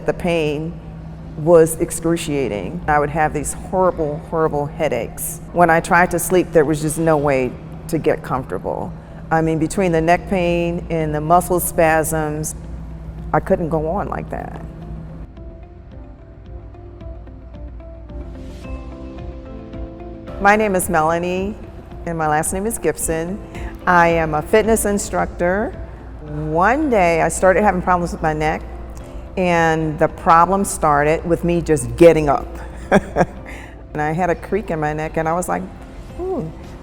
the pain was excruciating. I would have these horrible, horrible headaches. When I tried to sleep, there was just no way to get comfortable. I mean, between the neck pain and the muscle spasms, I couldn't go on like that. My name is Melanie, and my last name is Gibson. I am a fitness instructor. One day I started having problems with my neck, and the problem started with me just getting up. And I had a creak in my neck, and I was like,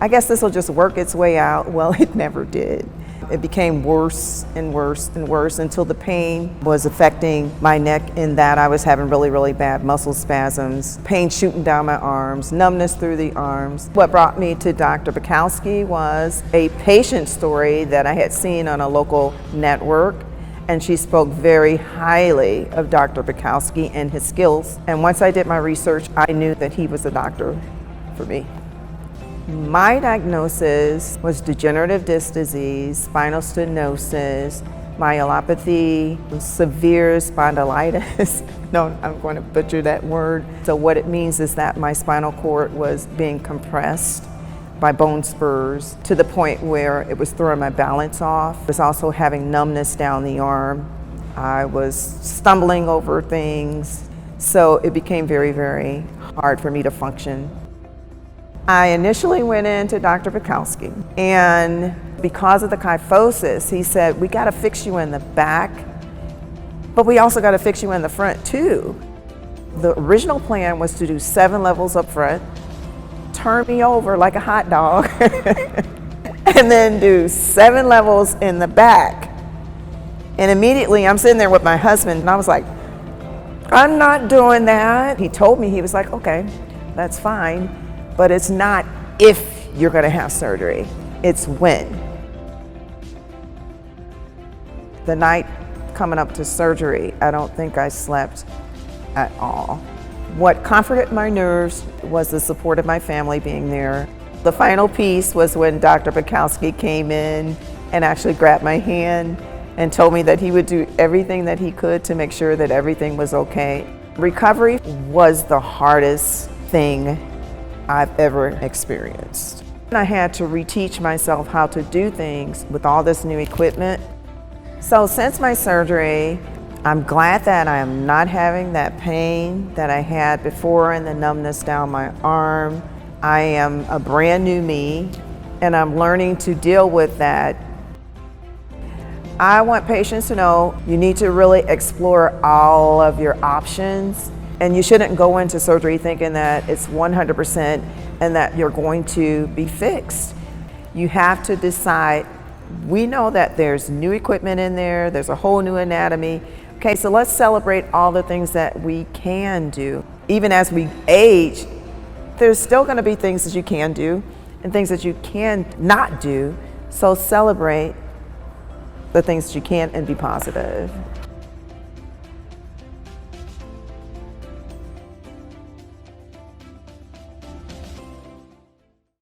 I guess this will just work its way out. Well, it never did. It became worse and worse and worse until the pain was affecting my neck, in that I was having really, really bad muscle spasms, pain shooting down my arms, numbness through the arms. What brought me to Dr. Buchowski was a patient story that I had seen on a local network, and she spoke very highly of Dr. Buchowski and his skills. And once I did my research, I knew that he was the doctor for me. My diagnosis was degenerative disc disease, spinal stenosis, myelopathy, severe spondylitis. No, I'm going to butcher that word. So what it means is that my spinal cord was being compressed by bone spurs to the point where it was throwing my balance off. I was also having numbness down the arm. I was stumbling over things. So it became very, very hard for me to function. I initially went into Dr. Buchowski, and because of the kyphosis, he said, we got to fix you in the back, but we also got to fix you in the front too. The original plan was to do 7 levels up front, turn me over like a hot dog, and then do 7 levels in the back. And immediately I'm sitting there with my husband, and I was like, I'm not doing that. He told me, he was like, okay, that's fine. But it's not if you're going to have surgery, it's when. The night coming up to surgery, I don't think I slept at all. What comforted my nerves was the support of my family being there. The final piece was when Dr. Buchowski came in and actually grabbed my hand and told me that he would do everything that he could to make sure that everything was okay. Recovery was the hardest thing I've ever experienced. I had to reteach myself how to do things with all this new equipment. So since my surgery, I'm glad that I am not having that pain that I had before and the numbness down my arm. I am a brand new me, and I'm learning to deal with that. I want patients to know you need to really explore all of your options. And you shouldn't go into surgery thinking that it's 100% and that you're going to be fixed. You have to decide, we know that there's new equipment in there, there's a whole new anatomy. Okay, so let's celebrate all the things that we can do. Even as we age, there's still gonna be things that you can do and things that you can not do. So celebrate the things that you can and be positive.